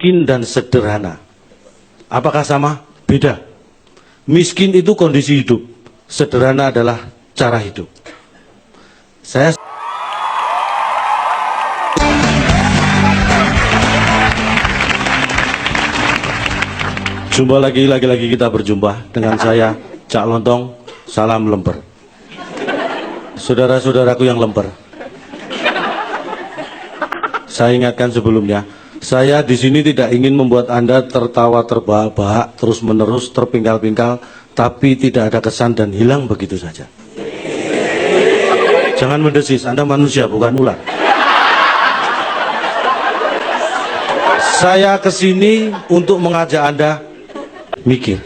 Miskin dan sederhana. Apakah sama? Beda. Miskin itu kondisi hidup, sederhana adalah cara hidup. Saya jumpa lagi kita berjumpa dengan saya, Cak Lontong, salam lemper. Saudara-saudaraku yang lemper, saya ingatkan sebelumnya, saya di sini tidak ingin membuat Anda tertawa terbahak-bahak, terus-menerus, terpingkal-pingkal, tapi tidak ada kesan dan hilang begitu saja. Jangan mendesis, Anda manusia bukan ular. Saya kesini untuk mengajak Anda mikir.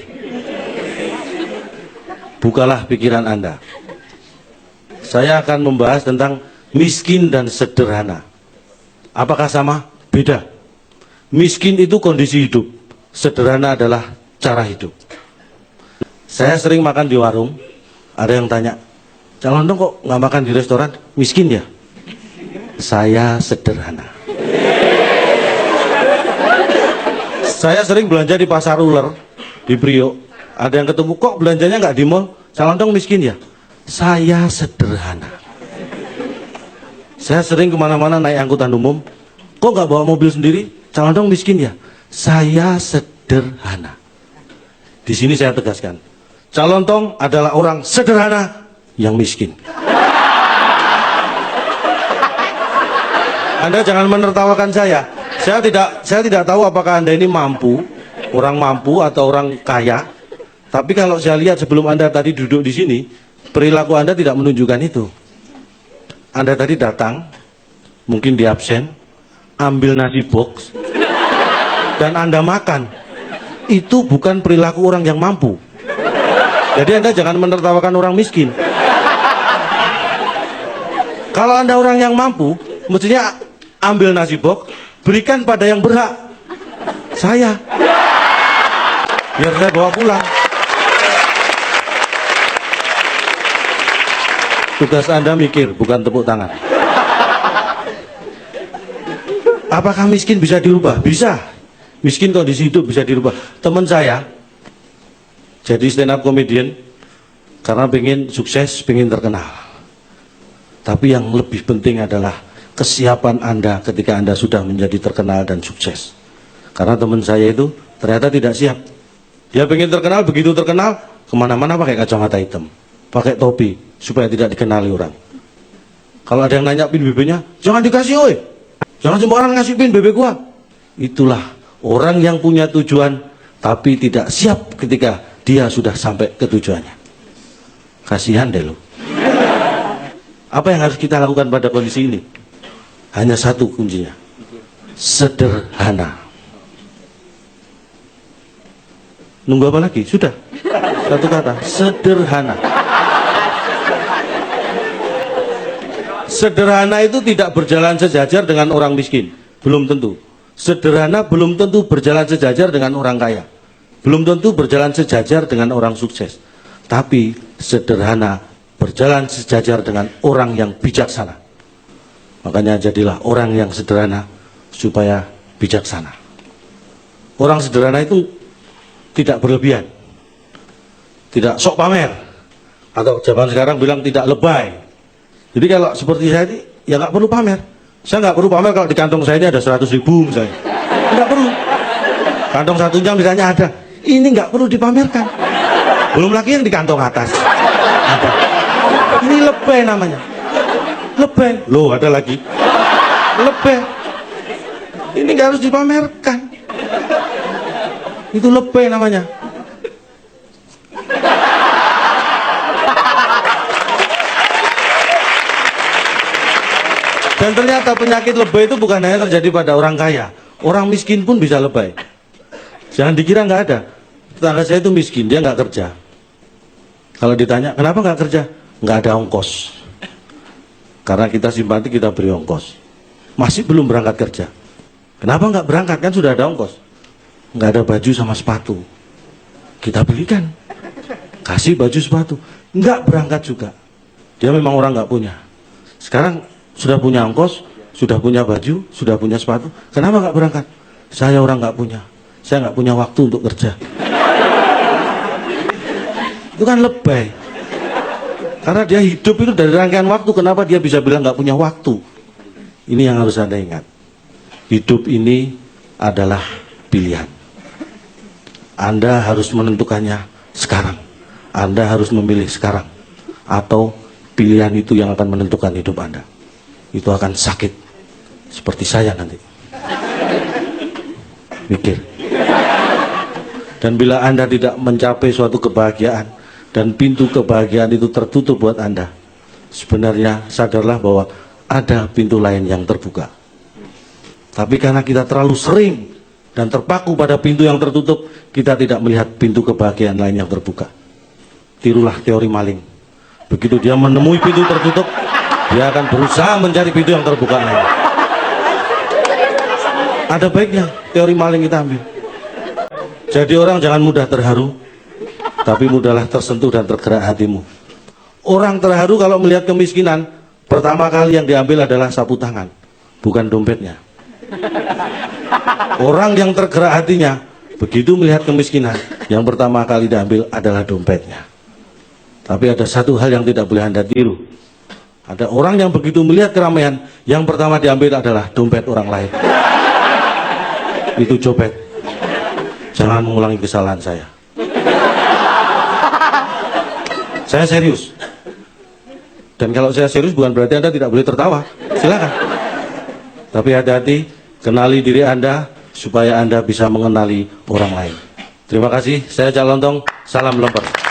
Bukalah pikiran Anda. Saya akan membahas tentang miskin dan sederhana. Apakah sama? Beda. Miskin itu kondisi hidup, sederhana adalah cara hidup. Saya sering makan di warung, ada yang tanya, Cak Lontong kok nggak makan di restoran? Miskin ya? Saya sederhana. Saya sering belanja di pasar ular, di Priok. Ada yang ketemu, kok belanjanya nggak di mall? Cak Lontong miskin ya? Saya sederhana. Saya sering kemana-mana naik angkutan umum, kok nggak bawa mobil sendiri? Cak Lontong miskin ya? Saya sederhana. Di sini saya tegaskan, Cak Lontong adalah orang sederhana yang miskin. Anda jangan menertawakan saya. Saya tidak tahu apakah Anda ini mampu, orang mampu atau orang kaya. Tapi kalau saya lihat sebelum Anda tadi duduk di sini, perilaku Anda tidak menunjukkan itu. Anda tadi datang, mungkin di absen, ambil nasi box, dan Anda makan. Itu bukan perilaku orang yang mampu. Jadi Anda jangan menertawakan orang miskin. Kalau Anda orang yang mampu, mestinya ambil nasi box, berikan pada yang berhak. Saya. Biar saya bawa pulang. Tugas Anda mikir, bukan tepuk tangan. Apakah miskin bisa dirubah? Bisa. Miskin kondisi hidup bisa dirubah. Teman saya jadi stand up comedian karena pengen sukses, pengen terkenal. Tapi yang lebih penting adalah kesiapan Anda ketika Anda sudah menjadi terkenal dan sukses. Karena teman saya itu ternyata tidak siap. Dia pengen terkenal, begitu terkenal, kemana-mana pakai kacamata hitam, pakai topi, supaya tidak dikenali orang. Kalau ada yang nanya pin BB-nya, jangan dikasih, oi. Jangan sembarang ngasih pin BB gua. Itulah orang yang punya tujuan, tapi tidak siap ketika dia sudah sampai ke tujuannya. Kasihan deh lo. Apa yang harus kita lakukan pada kondisi ini? Hanya satu kuncinya. Sederhana. Nunggu apa lagi? Sudah. Satu kata, sederhana. Sederhana itu tidak berjalan sejajar dengan orang miskin. Belum tentu. Sederhana belum tentu berjalan sejajar dengan orang kaya. Belum tentu berjalan sejajar dengan orang sukses. Tapi sederhana berjalan sejajar dengan orang yang bijaksana. Makanya jadilah orang yang sederhana supaya bijaksana. Orang sederhana itu tidak berlebihan, tidak sok pamer, atau zaman sekarang bilang tidak lebay. Jadi kalau seperti saya ini, ya nggak perlu pamer. Saya nggak perlu pamer kalau di kantong saya ini ada 100.000 misalnya. Nggak perlu. Kantong satunya misalnya ada. Ini nggak perlu dipamerkan. Belum lagi yang di kantong atas. Ada. Ini lebay namanya. Lebay. Loh, ada lagi. Lebay. Ini nggak harus dipamerkan. Itu lebay namanya. Dan ternyata penyakit lebay itu bukan hanya terjadi pada orang kaya. Orang miskin pun bisa lebay. Jangan dikira nggak ada. Tetangga saya itu miskin, dia nggak kerja. Kalau ditanya, kenapa nggak kerja? Nggak ada ongkos. Karena kita simpati, kita beri ongkos. Masih belum berangkat kerja. Kenapa nggak berangkat? Kan sudah ada ongkos. Nggak ada baju sama sepatu. Kita belikan. Kasih baju sepatu. Nggak berangkat juga. Dia memang orang nggak punya. Sekarang sudah punya ongkos, sudah punya baju, sudah punya sepatu, kenapa nggak berangkat? Saya orang nggak punya. Saya nggak punya waktu untuk kerja. Itu kan lebay. Karena dia hidup itu dari rangkaian waktu. Kenapa dia bisa bilang nggak punya waktu? Ini yang harus Anda ingat. Hidup ini adalah pilihan. Anda harus menentukannya sekarang. Anda harus memilih sekarang. Atau pilihan itu yang akan menentukan hidup Anda. Itu akan sakit. Seperti saya nanti. Mikir. Dan bila Anda tidak mencapai suatu kebahagiaan, dan pintu kebahagiaan itu tertutup buat Anda, sebenarnya sadarlah bahwa ada pintu lain yang terbuka. Tapi karena kita terlalu sering dan terpaku pada pintu yang tertutup, kita tidak melihat pintu kebahagiaan lain yang terbuka. Tirulah teori maling. Begitu dia menemui pintu tertutup, dia akan berusaha mencari pintu yang terbuka lain. Ada baiknya teori maling kita ambil. Jadi orang jangan mudah terharu, tapi mudahlah tersentuh dan tergerak hatimu. Orang terharu kalau melihat kemiskinan, pertama kali yang diambil adalah sapu tangan, bukan dompetnya. Orang yang tergerak hatinya, begitu melihat kemiskinan, yang pertama kali diambil adalah dompetnya. Tapi ada satu hal yang tidak boleh Anda tiru. Ada orang yang begitu melihat keramaian, yang pertama diambil adalah dompet orang lain. Itu copet. Jangan mengulangi kesalahan saya. Saya serius. Dan kalau saya serius bukan berarti Anda tidak boleh tertawa. Silakan. Tapi hati-hati, kenali diri Anda supaya Anda bisa mengenali orang lain. Terima kasih. Saya Cak Lontong. Salam lemper.